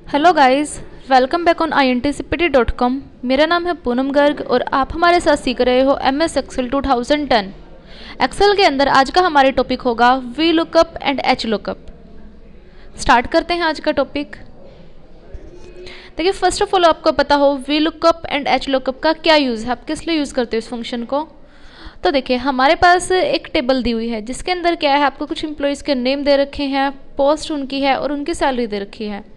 Hello guys, welcome back on intcpt.com। मेरा नाम है पूनम गर्ग और आप हमारे साथ सीख रहे हो MS एक्सेल 2010। एक्सेल के अंदर आज का हमारे टॉपिक होगा we lookup and H lookup. Start करते हैं आज का टॉपिक। देखिए, फर्स्ट ऑफ ऑल आपको पता हो V lookup and H lookup का क्या यूज़ है, आप किस लिए यूज़ करते हो इस फंक्शन को। तो देखिए, हमारे पास एक टेबल दी हुई है जिसके अंदर क्या है, आपको कुछ एम्प्लॉयज़ के नेम दे रखे हैं, पोस्ट उनकी है और उनकी सैलरी दे रखी है।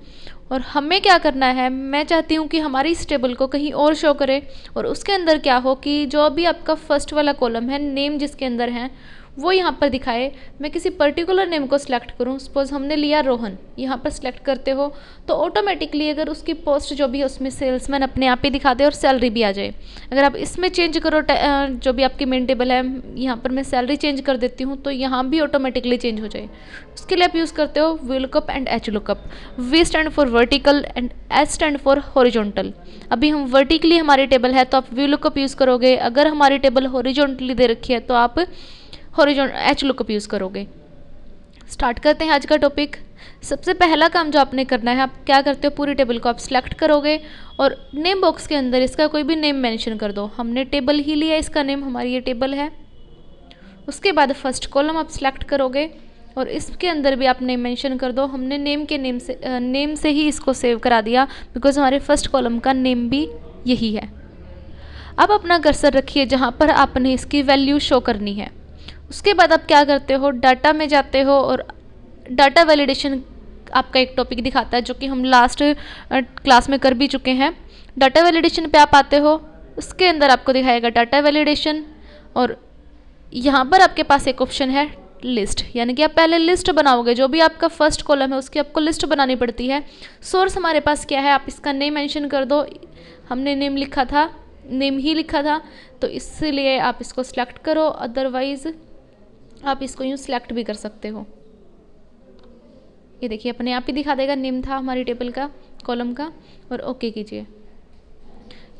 और हमें क्या करना है, मैं चाहती हूँ कि हमारी इस टेबल को कहीं और शो करे और उसके अंदर क्या हो कि जो भी आपका फर्स्ट वाला कॉलम है, नेम जिसके अंदर है वो यहाँ पर दिखाए। मैं किसी पर्टिकुलर नेम को सिलेक्ट करूँ, सपोज हमने लिया रोहन, यहाँ पर सिलेक्ट करते हो तो ऑटोमेटिकली अगर उसकी पोस्ट जो भी है उसमें सेल्समैन अपने आप ही दिखा दे और सैलरी भी आ जाए। अगर आप इसमें चेंज करो जो भी आपकी मेन टेबल है, यहाँ पर मैं सैलरी चेंज कर देती हूँ तो यहाँ भी ऑटोमेटिकली चेंज हो जाए। उसके लिए आप यूज़ करते हो V lookup and H lookup. V stand for vertical and H stand for horizontal. अभी हम वर्टिकली हमारी टेबल है तो आप वी लुकअप यूज़ करोगे, अगर हमारी टेबल हॉरिजॉन्टली दे रखी है तो आप एच लुकअप यूज़ करोगे। स्टार्ट करते हैं आज का टॉपिक। सबसे पहला काम जो आपने करना है, आप क्या करते हो, पूरी टेबल को आप सिलेक्ट करोगे और नेम बॉक्स के अंदर इसका कोई भी नेम मेंशन कर दो। हमने टेबल ही लिया, इसका नेम हमारी ये टेबल है। उसके बाद फर्स्ट कॉलम आप सिलेक्ट करोगे और इसके अंदर भी आप नेम मेंशन कर दो। हमने नेम से ही इसको सेव करा दिया बिकॉज हमारे फर्स्ट कॉलम का नेम भी यही है। अब अपना कर्सर रखिए जहाँ पर आपने इसकी वैल्यू शो करनी है। उसके बाद आप क्या करते हो, डाटा में जाते हो और डाटा वैलिडेशन आपका एक टॉपिक दिखाता है जो कि हम लास्ट क्लास में कर भी चुके हैं। डाटा वैलिडेशन पे आप आते हो, उसके अंदर आपको दिखाएगा डाटा वैलिडेशन और यहाँ पर आपके पास एक ऑप्शन है लिस्ट, यानी कि आप पहले लिस्ट बनाओगे। जो भी आपका फर्स्ट कॉलम है उसकी आपको लिस्ट बनानी पड़ती है। सोर्स हमारे पास क्या है, आप इसका नेम मेंशन कर दो। हमने नेम लिखा था, नेम ही लिखा था तो इसलिए आप इसको सिलेक्ट करो, अदरवाइज़ आप इसको यूँ सिलेक्ट भी कर सकते हो। ये देखिए अपने आप ही दिखा देगा, नेम था हमारी टेबल का, कॉलम का, और ओके कीजिए।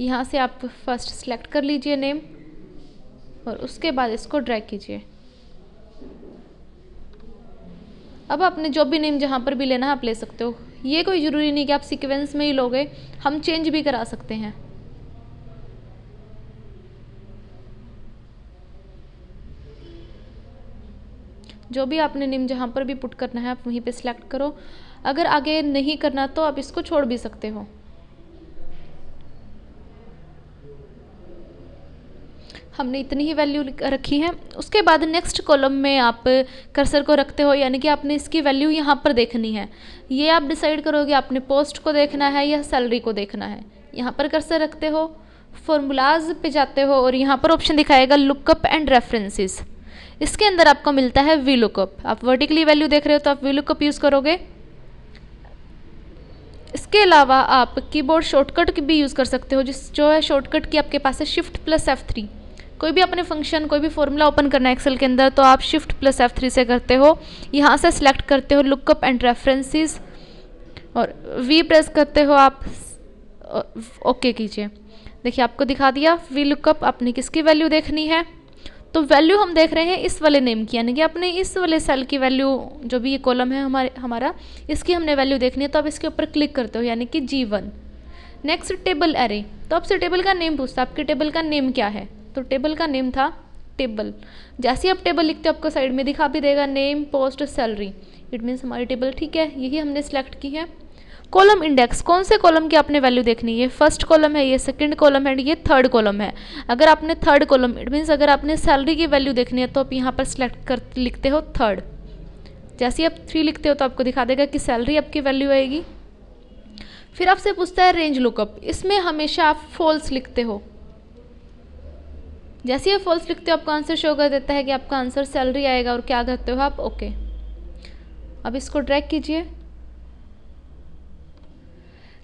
यहाँ से आप फर्स्ट सिलेक्ट कर लीजिए नेम और उसके बाद इसको ड्रैग कीजिए। अब आपने जो भी नेम जहाँ पर भी लेना है आप ले सकते हो। ये कोई ज़रूरी नहीं कि आप सीक्वेंस में ही लोगे, हम चेंज भी करा सकते हैं। जो भी आपने नेम जहाँ पर भी पुट करना है आप वहीं पे सिलेक्ट करो। अगर आगे नहीं करना तो आप इसको छोड़ भी सकते हो। हमने इतनी ही वैल्यू रखी है। उसके बाद नेक्स्ट कॉलम में आप कर्सर को रखते हो, यानी कि आपने इसकी वैल्यू यहाँ पर देखनी है। ये आप डिसाइड करोगे आपने पोस्ट को देखना है या सैलरी को देखना है। यहाँ पर कर्सर रखते हो, फॉर्मूलाज पे जाते हो और यहाँ पर ऑप्शन दिखाएगा लुकअप एंड रेफरेंसेस। इसके अंदर आपको मिलता है वी लुकअप। आप वर्टिकली वैल्यू देख रहे हो तो आप वी लुकअप यूज़ करोगे। इसके अलावा आप कीबोर्ड शॉर्टकट भी यूज़ कर सकते हो, जो है शॉर्टकट की आपके पास है Shift+F3। कोई भी अपने फंक्शन, कोई भी फॉर्मूला ओपन करना है एक्सेल के अंदर तो आप Shift+F3 से करते हो। यहाँ से सिलेक्ट करते हो लुकअप एंड रेफरेंसेस और वी प्रेस करते हो, आप ओके कीजिए। देखिए आपको दिखा दिया वी लुकअप। आपने किसकी वैल्यू देखनी है, तो वैल्यू हम देख रहे हैं इस वाले नेम की, यानी कि आपने इस वाले सेल की वैल्यू, जो भी ये कॉलम है हमारा, इसकी हमने वैल्यू देखनी है तो आप इसके ऊपर क्लिक करते हो, यानी कि G1। नेक्स्ट टेबल एरे, तो आपसे टेबल का नेम पूछता है, आपके टेबल का नेम क्या है, तो टेबल का नेम था टेबल। जैसे ही आप टेबल लिखते हो आपको साइड में दिखा भी देगा name post salary, it means हमारी टेबल ठीक है, यही हमने सेलेक्ट की है। कॉलम इंडेक्स, कौन से कॉलम की आपने वैल्यू देखनी है, ये फर्स्ट कॉलम है, ये सेकंड कॉलम है, ये थर्ड कॉलम है। अगर आपने थर्ड कॉलम, इट मीन्स अगर आपने सैलरी की वैल्यू देखनी है तो आप यहाँ पर सिलेक्ट कर लिखते हो थर्ड। जैसे ही आप 3 लिखते हो तो आपको दिखा देगा कि सैलरी आपकी वैल्यू आएगी। फिर आपसे पूछता है रेंज लुकअप, इसमें हमेशा आप फॉल्स लिखते हो। जैसे ही आप फॉल्स लिखते हो आपको आंसर शो कर देता है कि आपका आंसर सैलरी आएगा और क्या करते हो आप, ओके। अब इसको ड्रैग कीजिए।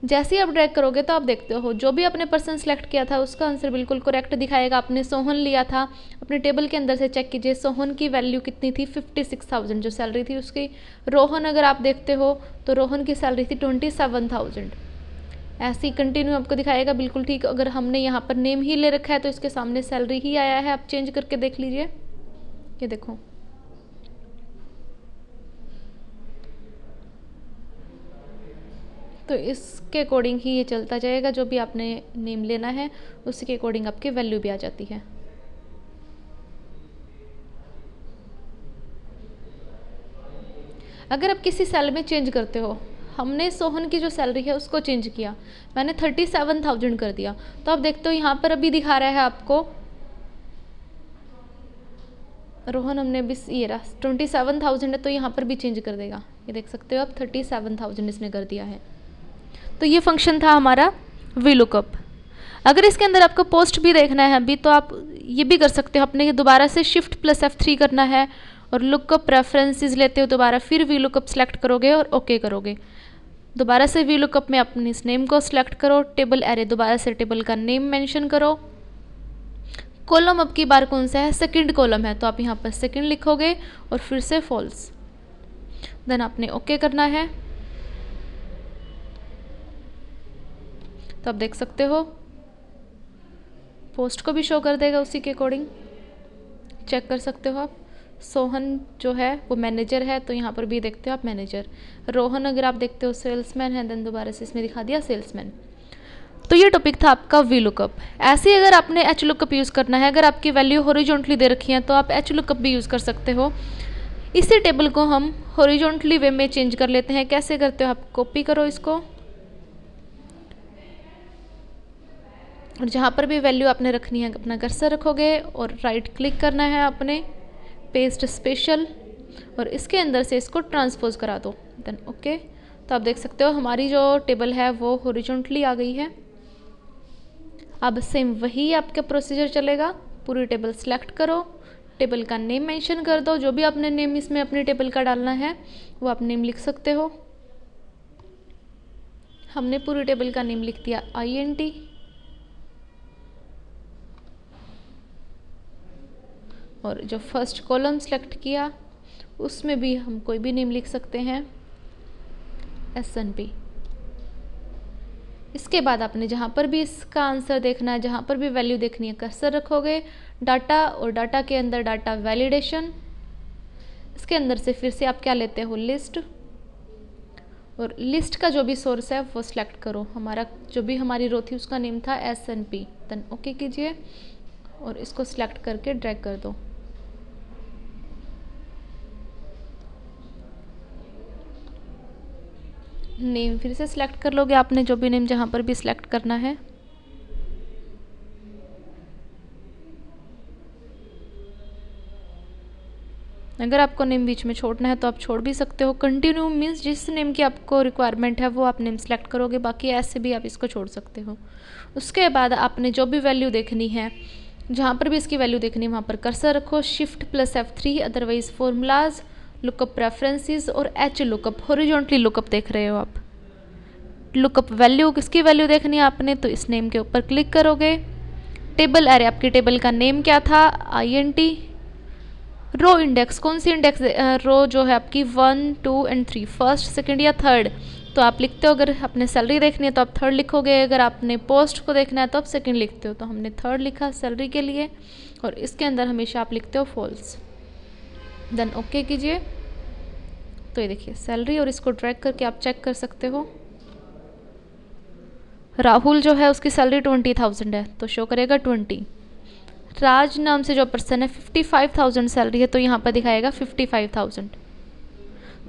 जैसे ही आप ड्रैग करोगे तो आप देखते हो जो भी आपने पर्सन सेलेक्ट किया था उसका आंसर बिल्कुल करेक्ट दिखाएगा। आपने सोहन लिया था, अपने टेबल के अंदर से चेक कीजिए सोहन की वैल्यू कितनी थी, 56,000 जो सैलरी थी उसकी। रोहन अगर आप देखते हो तो रोहन की सैलरी थी 27,000। ऐसे ही कंटिन्यू आपको दिखाएगा बिल्कुल ठीक। अगर हमने यहाँ पर नेम ही ले रखा है तो इसके सामने सैलरी ही आया है। आप चेंज करके देख लीजिए, ये देखो तो इसके अकॉर्डिंग ही ये चलता जाएगा, जो भी आपने नेम लेना है उसी के अकॉर्डिंग आपकी वैल्यू भी आ जाती है। अगर आप किसी सेल में चेंज करते हो, हमने सोहन की जो सैलरी है उसको चेंज किया, मैंने 37,000 कर दिया, तो आप देखते हो यहाँ पर अभी दिखा रहा है आपको रोहन, हमने भी ये रहा 27,000 है, तो यहाँ पर भी चेंज कर देगा। ये देख सकते हो आप 37,000 इसने कर दिया है। तो ये फंक्शन था हमारा वी लुकअप। अगर इसके अंदर आपको पोस्ट भी देखना है अभी, तो आप ये भी कर सकते हो, अपने दोबारा से शिफ्ट प्लस F3 करना है और लुकअप रेफरेंसेस लेते हो दोबारा, फिर वी लुकअप सेलेक्ट करोगे और ओके करोगे। दोबारा से वी लुकअप में अपनी इस नेम को सिलेक्ट करो, टेबल एरे दोबारा से टेबल का नेम मेंशन करो, कॉलम अब की बार कौन सा है, सेकंड कॉलम है, तो आप यहाँ पर सेकंड लिखोगे और फिर से फॉल्स, देन आपने ओके करना है। तो आप देख सकते हो पोस्ट को भी शो कर देगा उसी के अकॉर्डिंग, चेक कर सकते हो आप। सोहन जो है वो मैनेजर है, तो यहाँ पर भी देखते हो आप मैनेजर। रोहन अगर आप देखते हो सेल्समैन है, देन दोबारा से इसमें दिखा दिया सेल्समैन। तो ये टॉपिक था आपका वी लुकअप। ऐसे ही अगर आपने एच लुकअप यूज़ करना है, अगर आपकी वैल्यू हॉरिजॉन्टली दे रखी है तो आप एच लुकअप भी यूज़ कर सकते हो। इसी टेबल को हम हॉरिजॉन्टली वे में चेंज कर लेते हैं। कैसे करते हो, आप कॉपी करो इसको और जहाँ पर भी वैल्यू आपने रखनी है अपना कर्सर रखोगे और राइट क्लिक करना है अपने पेस्ट स्पेशल और इसके अंदर से इसको ट्रांसपोज करा दो, देन ओके। तो आप देख सकते हो हमारी जो टेबल है वो हॉरिजॉन्टली आ गई है। अब सेम वही आपका प्रोसीजर चलेगा, पूरी टेबल सेलेक्ट करो, टेबल का नेम मेंशन कर दो, जो भी आपने नेम इसमें अपनी टेबल का डालना है वो आप नेम लिख सकते हो। हमने पूरी टेबल का नेम लिख दिया INT। और जो फर्स्ट कॉलम सेलेक्ट किया उसमें भी हम कोई भी नेम लिख सकते हैं SNP। इसके बाद आपने जहाँ पर भी इसका आंसर देखना है, जहाँ पर भी वैल्यू देखनी है, कर्सर रखोगे, डाटा और डाटा के अंदर डाटा वैलिडेशन, इसके अंदर से फिर से आप क्या लेते हो लिस्ट, और लिस्ट का जो भी सोर्स है वो सिलेक्ट करो। हमारा जो भी हमारी रो थी उसका नेम था SNP, देन ओके कीजिए और इसको सिलेक्ट करके ड्रैग कर दो। नेम फिर से सिलेक्ट कर लोगे आपने, जो भी नेम जहाँ पर भी सिलेक्ट करना है। अगर आपको नेम बीच में छोड़ना है तो आप छोड़ भी सकते हो। कंटिन्यू मीन्स जिस नेम की आपको रिक्वायरमेंट है वो आप नेम सेलेक्ट करोगे, बाकी ऐसे भी आप इसको छोड़ सकते हो। उसके बाद आपने जो भी वैल्यू देखनी है, जहाँ पर भी इसकी वैल्यू देखनी है वहाँ पर कर्सर रखो, shift plus F3, otherwise formulas, lookup preferences और एच लुकअप, हॉरिजॉन्टली लुकअप देख रहे हो आप। लुकअप वैल्यू किसकी वैल्यू देखनी है आपने, तो इस नेम के ऊपर क्लिक करोगे। टेबल एरे, आपकी टेबल का नेम क्या था INT। रो इंडेक्स, कौन सी इंडेक्स, रो जो है आपकी 1, 2 एंड 3, फर्स्ट सेकंड या थर्ड, तो आप लिखते हो। अगर आपने सैलरी देखनी है तो आप थर्ड लिखोगे, अगर आपने पोस्ट को देखना है तो आप सेकंड लिखते हो। तो हमने थर्ड लिखा सैलरी के लिए और इसके अंदर हमेशा आप लिखते हो फॉल्स, देन ओके कीजिए। तो ये देखिए सैलरी, और इसको ड्रैग करके आप चेक कर सकते हो। राहुल जो है उसकी सैलरी 20,000 है तो शो करेगा 20। राज नाम से जो पर्सन है 55,000 सैलरी है तो यहाँ पर दिखाएगा 55,000।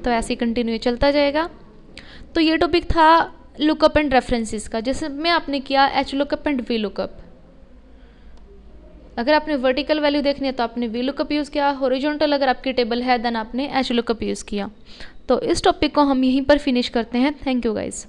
तो ऐसे ही कंटिन्यू चलता जाएगा। तो ये टॉपिक था लुकअप एंड रेफरेंसेस का, जिसमें आपने किया H lookup and V lookup. अगर आपने वर्टिकल वैल्यू देखनी है तो आपने वी लुकअप यूज़ किया, हॉरिजॉन्टल अगर आपकी टेबल है देन आपने एच लुकअप यूज़ किया। तो इस टॉपिक को हम यहीं पर फिनिश करते हैं। Thank you guys.